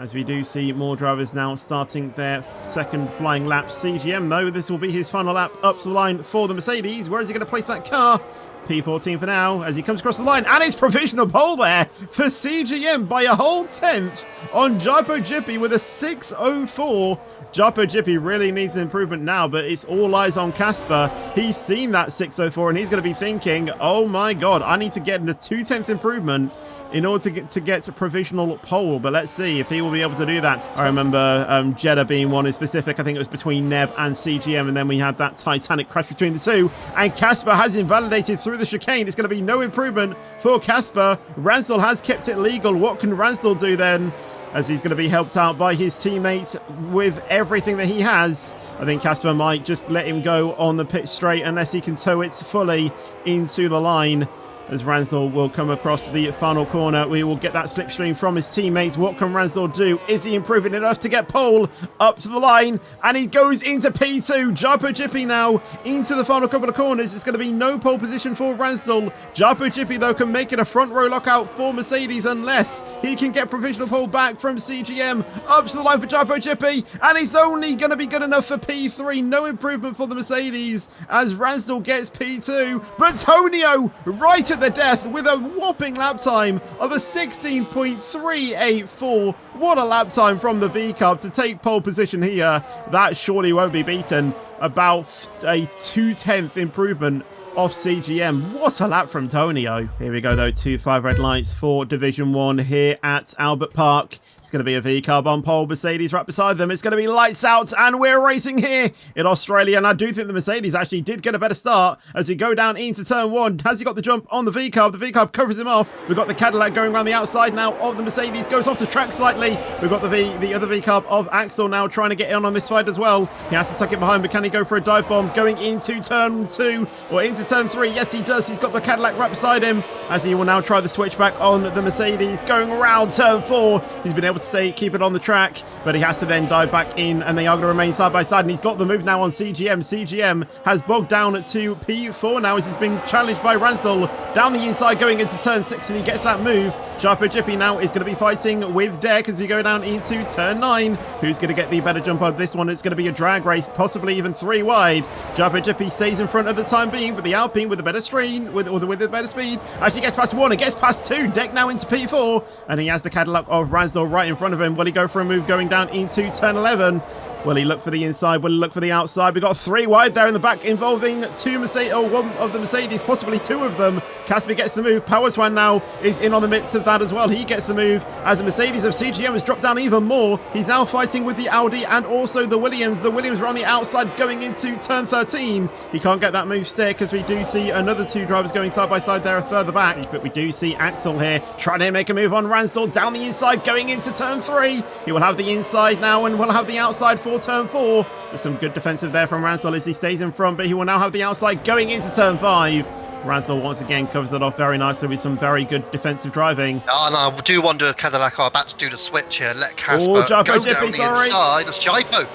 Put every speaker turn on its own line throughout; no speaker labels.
as we do see more drivers now starting their second flying lap. CGM, though, this will be his final lap up to the line for the Mercedes. Where is he going to place that car? P14 for now, as he comes across the line, and his provisional pole there for CGM by a whole tenth on Jaipo Jippy with a 6:04. Jaipo Jippy really needs an improvement now, but it's all eyes on Casper. He's seen that 6:04, and he's going to be thinking, oh my god, I need to get a 2/10 improvement in order to get a provisional pole. But let's see if he will be able to do that. I remember Jeddah being one in specific. I think it was between Neb and CGM, and then we had that Titanic crash between the two, and Casper has invalidated through the chicane. It's going to be no improvement for Casper. Ransdell has kept it legal. What can Ransdell do then, as he's going to be helped out by his teammate with everything that he has? I think Casper might just let him go on the pit straight unless he can tow it fully into the line. As Ransdell will come across the final corner, we will get that slipstream from his teammates. What can Ransdell do? Is he improving enough to get pole up to the line? And he goes into P2. Jaipo Jippy now into the final couple of corners. It's going to be no pole position for Ransdell. Jaipo Jippy, though, can make it a front row lockout for Mercedes unless he can get provisional pole back from CGM. Up to the line for Jaipo Jippy, and it's only going to be good enough for P3. No improvement for the Mercedes as Ransdell gets P2. But Tonio right at the death with a whopping lap time of a 16.384. What a lap time from the V-Cub to take pole position here. That surely won't be beaten. About a 2/10 improvement off CGM. What a lap from Tonio. Here we go, though. 2-5 red lights for Division 1 here at Albert Park. It's going to be a V-Cub on pole. Mercedes right beside them. It's going to be lights out, and we're racing here in Australia. And I do think the Mercedes actually did get a better start as we go down into turn 1. Has he got the jump on the V-Cub? The V-Cub covers him off. We've got the Cadillac going around the outside now of the Mercedes. Goes off the track slightly. We've got the other V-Cub of Axel now trying to get in on this fight as well. He has to tuck it behind, but can he go for a dive bomb going into turn 2 or into turn 3? Yes, he does. He's got the Cadillac right beside him as he will now try the switchback on the Mercedes going around turn 4. He's been able to keep it on the track, but he has to then dive back in, and they are going to remain side by side, and he's got the move now on CGM. CGM has bogged down to P4 now as he's been challenged by Ransdell down the inside going into turn 6, and he gets that move. Jaipo Jippy now is going to be fighting with Deck as we go down into turn 9. Who's going to get the better jump on this one? It's going to be a drag race, possibly even 3 wide. Jaipo Jippy stays in front at the time being, but the Alpine with a better stream, with the better speed, actually gets past 1 and gets past 2. Deck now into P4, and he has the Cadillac of Ransdell right in front of him. Will he go for a move going down into turn 11? Will he look for the inside? Will he look for the outside? We've got 3 wide there in the back involving 2 Mercedes, or 1 of the Mercedes, possibly 2 of them. Casper gets the move. Powerswan now is in on the mix of that as well. He gets the move as the Mercedes of CGM has dropped down even more. He's now fighting with the Audi and also the Williams. The Williams are on the outside going into turn 13. He can't get that move stick because we do see another 2 drivers going side by side there further back. But we do see Axel here trying to make a move on Ransdell down the inside going into turn 3. He will have the inside now and will have the outside for turn 4. There's some good defensive there from Ransdell as he stays in front, but he will now have the outside going into turn 5. Ransdell once again covers that off very nicely with some very good defensive driving.
And I do wonder if Cadillac are about to do the switch here. Let Casper go down the inside. That's Jaipo.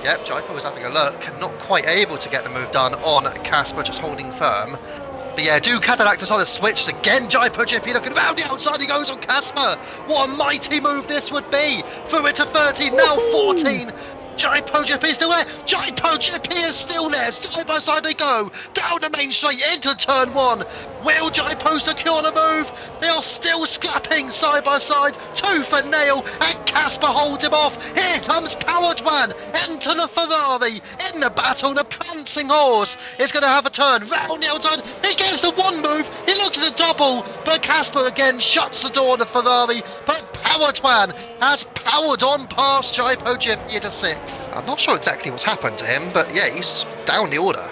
Yep, Jaipo was having a look. Not quite able to get the move done on Casper, just holding firm. But yeah, do Cadillac decide to switch again? Jaipo Jippy looking around the outside. He goes on Casper. What a mighty move this would be. Through it to 13, now 14. Jaipo Jippy is still there. Jaipo Jippy is still there. Side by side they go. Down the main straight into turn 1. Will Jaipo secure the move? They are still scrapping side by side. Tooth and nail. And Casper holds him off. Here comes Powerswan. Enter the Ferrari. In the battle, the prancing horse is going to have a turn. Round the outside. He gets the 1 move. He looks at a double. But Casper again shuts the door on the Ferrari. But Powerswan has powered on past Jaipo Jippy to 6th. I'm not sure exactly what's happened to him, but yeah, he's down the order.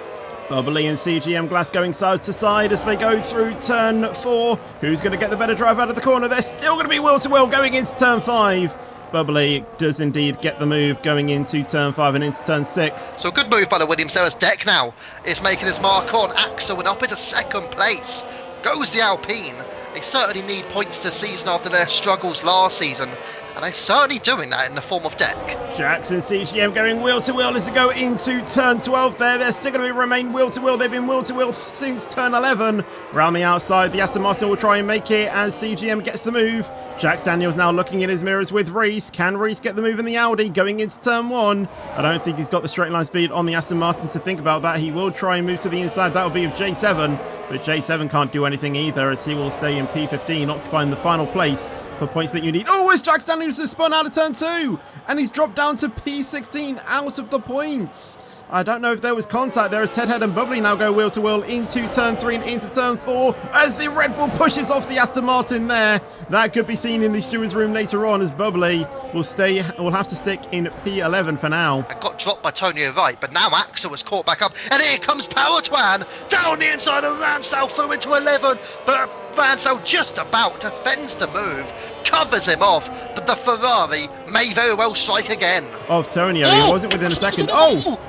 Bubbly and CGM Glass going side to side as they go through turn 4. Who's going to get the better drive out of the corner? They're still going to be wheel to wheel going into turn 5. Bubbly does indeed get the move going into turn 5 and into turn 6.
So a good move by the Williams there as Deck now is making his mark on Axel and up into 2nd place. Goes the Alpine. They certainly need points this season after their struggles last season, and they're certainly doing that in the form of Deck.
Jackson CGM going wheel to wheel as they go into turn 12 there. They're still going to remain wheel to wheel. They've been wheel to wheel since turn 11. Around the outside, the Aston Martin will try and make it as CGM gets the move. Jack Daniels now looking in his mirrors with Reese. Can Reese get the move in the Audi going into turn 1? I don't think he's got the straight line speed on the Aston Martin to think about that. He will try and move to the inside. That will be of J7, but J7 can't do anything either as he will stay in P15, occupying the final place for points that you need. Oh, as Jack Daniels has spun out of turn 2, and he's dropped down to P16 out of the points. I don't know if there was contact there as Ted Head and Bubbly now go wheel to wheel into turn 3 and into turn 4 as the Red Bull pushes off the Aston Martin there. That could be seen in the steward's room later on as Bubbly will have to stick in P11 for now.
I got dropped by Tonio right, but now Axel was caught back up, and here comes Power Twan down the inside of Ransdale through into 11, but Ransdale just about defends the move, covers him off, but the Ferrari may very well strike again.
Of Tonio, he wasn't within a second. Oh!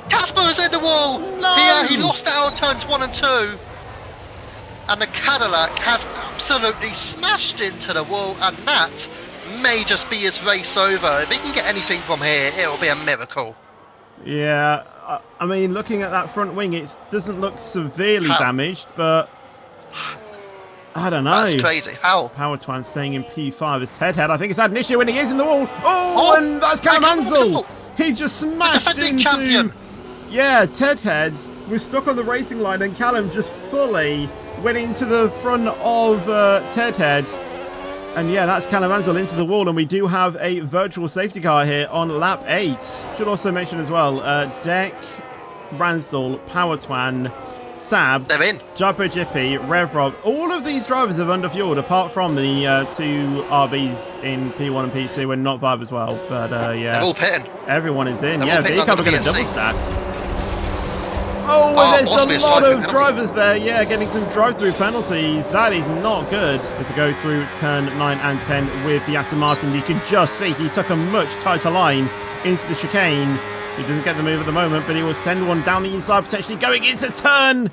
Casper is in the wall!
No!
He lost out on turns 1 and 2. And the Cadillac has absolutely smashed into the wall, and that may just be his race over. If he can get anything from here, it'll be a miracle.
Yeah, I mean, looking at that front wing, it doesn't look severely damaged, but I don't know.
That's crazy. How?
Power Twan staying in P5 as Ted Head. I think he's had an issue when he is in the wall. Oh, and that's Callum Ansell. He just smashed into... champion. Yeah, Ted Head was stuck on the racing line and Callum just fully went into the front of Ted Head. And yeah, that's Callum Ansell into the wall, and we do have a virtual safety car here on lap 8. Should also mention as well, Deck, Ransdell, Power Twan, Sab,
they're in.
Jabba Jippy, Rev Rob, all of these drivers have underfueled apart from the 2 RBs in P1 and P2 and not Vibe as well. But yeah,
they're all pitting.
Everyone is in.
They're
V Cup are going to double stack. Oh, there's a lot of drivers there. Yeah, getting some drive-through penalties. That is not good. But to go through turn 9 and 10 with the Aston Martin, you can just see he took a much tighter line into the chicane. He doesn't get the move at the moment, but he will send one down the inside, potentially going into turn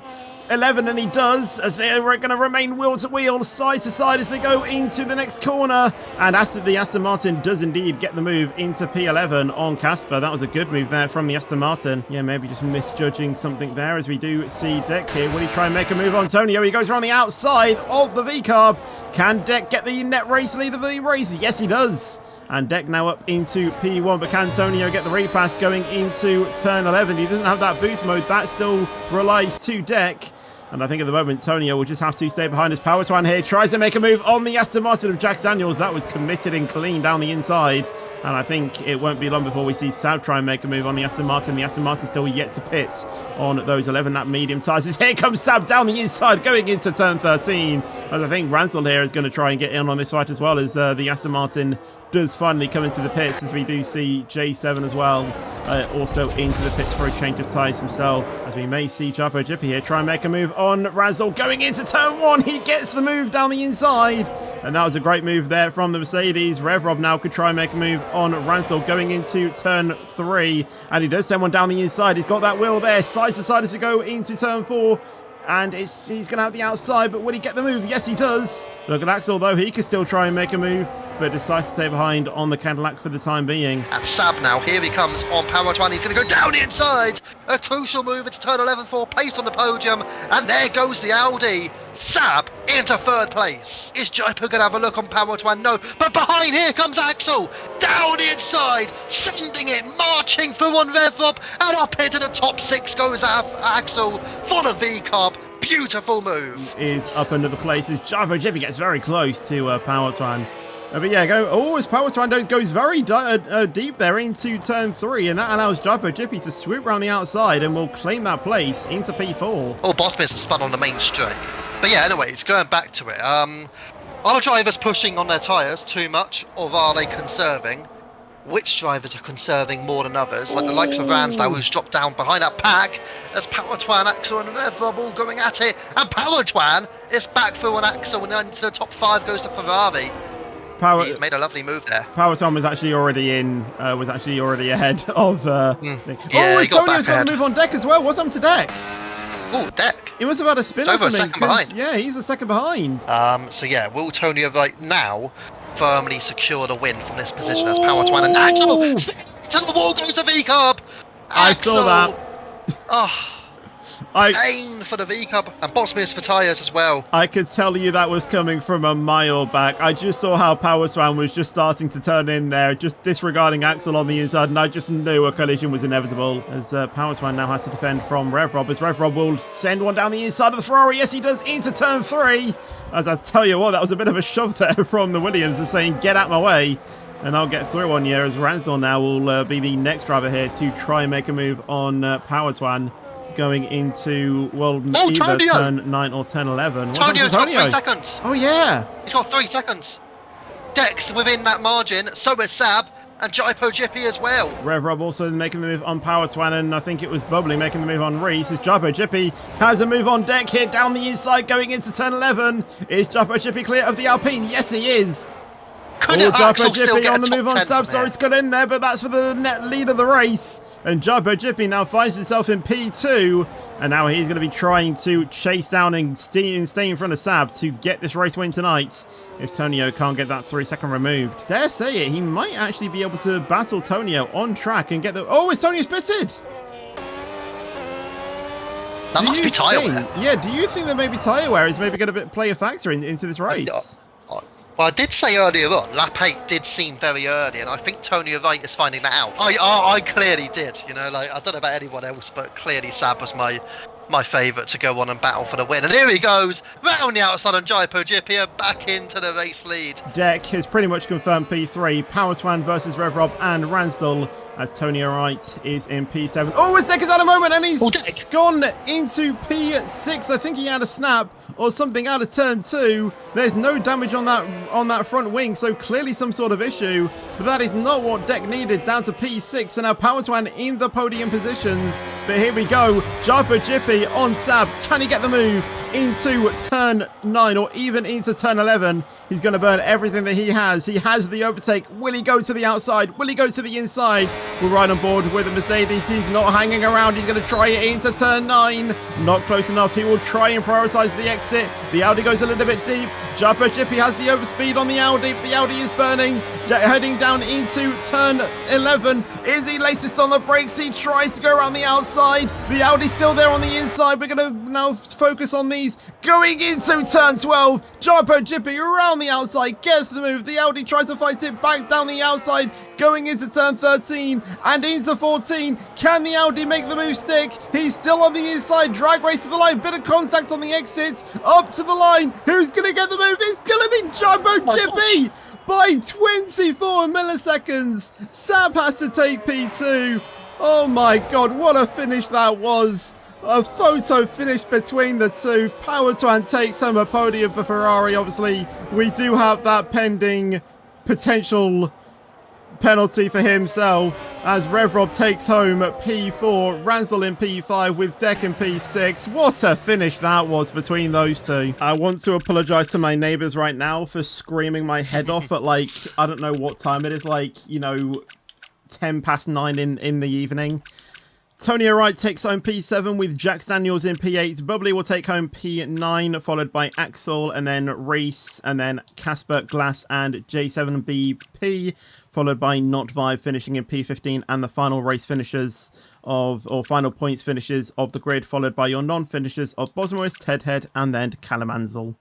11, and he does, as they're going to remain wheel to wheel, side to side as they go into the next corner. And the Aston Martin does indeed get the move into P11 on Casper. That was a good move there from the Aston Martin. Yeah, maybe just misjudging something there as we do see Deck here. Will he try and make a move on Tonio? He goes around the outside of the V-Carb. Can Deck get the net race lead of the race? Yes, he does. And Deck now up into P1, but can Tonio get the repass going into turn 11? He doesn't have that boost mode. That still relies to Deck. And I think at the moment, Tonio will just have to stay behind his Power Twan here. Tries to make a move on the Aston Martin of Jack Daniels. That was committed and clean down the inside. And I think it won't be long before we see Sab try and make a move on the Aston Martin. The Aston Martin still yet to pit on those 11-lap medium tyres. Here comes Sab down the inside going into turn 13. As I think Ransdell here is going to try and get in on this fight as well, as the Aston Martin does finally come into the pits, as we do see J7 as well also into the pits for a change of tyres himself, as we may see Jabba Jippy here try and make a move on Ransdell going into turn 1. He gets the move down the inside, and that was a great move there from the Mercedes. Rev Rob now could try and make a move on Ransdell going into turn 3, and he does send one down the inside. He's got that wheel there side to side as we go into turn 4. And he's going to have the outside, but will he get the move? Yes, he does. Look at Axel, though. He can still try and make a move, but decides to stay behind on the Cadillac for the time being.
And Sab now, here he comes on Power Twan. He's going to go down the inside. A crucial move into turn 11 for place on the podium. And there goes the Audi. Sab into 3rd place. Is Jaipo going to have a look on Power Twan? No. But behind here comes Axel. Down the inside. Sending it, marching through on Rev Rob. And up into the top 6 goes Axel for the V-Carb. Beautiful move.
Is up under the places. Jaipo Jippy gets very close to Power Twan. But yeah, as Power Twan goes very deep there into turn 3, and that allows Jaipo Jippy to swoop around the outside and will claim that place into P4.
Oh, Boss Pierce has spun on the main straight. But yeah, anyways, going back to it. Are drivers pushing on their tyres too much, or are they conserving? Which drivers are conserving more than others? Like the likes of Ransdale, who's dropped down behind that pack. There's Power Twan, Axel and Rev Rob all going at it. And Power Twan is back through on Axel, and into the top 5 goes to Ferrari. He's made a lovely move there.
Power Twan was actually already ahead of
Yeah,
Tonio's got the move on Deck as well. What's up to Deck?
Oh, Deck.
He must have had a spin or something.
Behind.
Yeah, he's a second behind.
So yeah, will Tonio right now firmly secure the win from this position as Power Twan and Axel to the wall goes the V-Carb.
I saw that.
Oh. Pain for the V-Cub, and Botsmeers for tyres as well.
I could tell you that was coming from a mile back. I just saw how Powerswan was just starting to turn in there, just disregarding Axel on the inside, and I just knew a collision was inevitable, as Powerswan now has to defend from RevRob, as RevRob will send one down the inside of the Ferrari. Yes, he does, into turn 3. As I tell you what, that was a bit of a shove there from the Williams, and saying, get out my way, and I'll get through on you, as Ransdell now will be the next driver here to try and make a move on Powerswan, going into, well, either turn 9 or turn 11.
Tonio's got 3 seconds.
Oh, yeah.
He's got 3 seconds. Dex within that margin, so is Sab, and Jaipo Jippy as well.
RevRob also making the move on Powerswan, and I think it was Bubbly making the move on Reese. As Jaipo Jippy has a move on deck here down the inside going into turn 11. Is Jaipo Jippy clear of the Alpine? Yes, he is.
Could Axel still get
on the move on Sab. Sorry, it's got in there, but that's for the net lead of the race. And Jaipo Jippy now finds himself in P2. And now he's going to be trying to chase down and stay in front of Sab to get this race win tonight. If Tonio can't get that 3-second removed. Dare say it, he might actually be able to battle Tonio on track and get the... Oh, is Tonio spitted?
That must be tyre wear.
Yeah, do you think that maybe tyre wear is maybe going to play a factor into this race?
Well, I did say earlier on, lap 8 did seem very early, and I think Tonio Wright is finding that out. I clearly did, you know, like, I don't know about anyone else, but clearly Sab was my favourite to go on and battle for the win. And here he goes, round the outside on Jaipo Jippy, back into the race lead.
Deck has pretty much confirmed P3, Powerswan versus RevRob and Ransdell, as Tonio Wright is in P7. Oh, his deck is at a moment, and he's gone into P6. I think he had a snap or something out of turn 2. There's no damage on that front wing, so clearly some sort of issue. But that is not what Deck needed, down to P6. And now Powerswan in the podium positions. But here we go, Jaipo Jippy on Sab. Can he get the move into turn 9 or even into turn 11? He's going to burn everything that he has. He has the overtake. Will he go to the outside? Will he go to the inside? We're right on board with the Mercedes. He's not hanging around. He's going to try it into turn 9. Not close enough. He will try and prioritize the exit. The Audi goes a little bit deep. Jaipo Jippy has the overspeed on the Audi. The Audi is burning. Heading down into turn 11. Is he latest on the brakes? He tries to go around the outside. The Audi's still there on the inside. We're going to now focus on these. Going into turn 12. Jaipo Jippy around the outside. Gets the move. The Audi tries to fight it back down the outside. Going into turn 13 and into 14. Can the Audi make the move stick? He's still on the inside. Drag race to the line. Bit of contact on the exit. Up to the line. Who's going to get the move? It's going to be Jaipo Jippy by 24 milliseconds. Sab has to take P2. Oh my God, what a finish that was. A photo finish between the two. Powerswan takes home a podium for Ferrari. Obviously, we do have that pending potential penalty for himself, as RevRob takes home at P4, Ransdell in P5 with Deck in P6. What a finish that was between those two. I want to apologise to my neighbours right now for screaming my head off at, like, I don't know what time it is, like, you know, 10 past 9 in the evening. Tonio Wright takes home P7 with Jack Daniels in P8. Bubbly will take home P9, followed by Axel, and then Reese, and then Casper, Glass, and J7BP, followed by Not Vibe finishing in P15, and the final race finishers or final points finishes of the grid, followed by your non-finishers of Bosmois, Tedhead, and then Kalamanzel.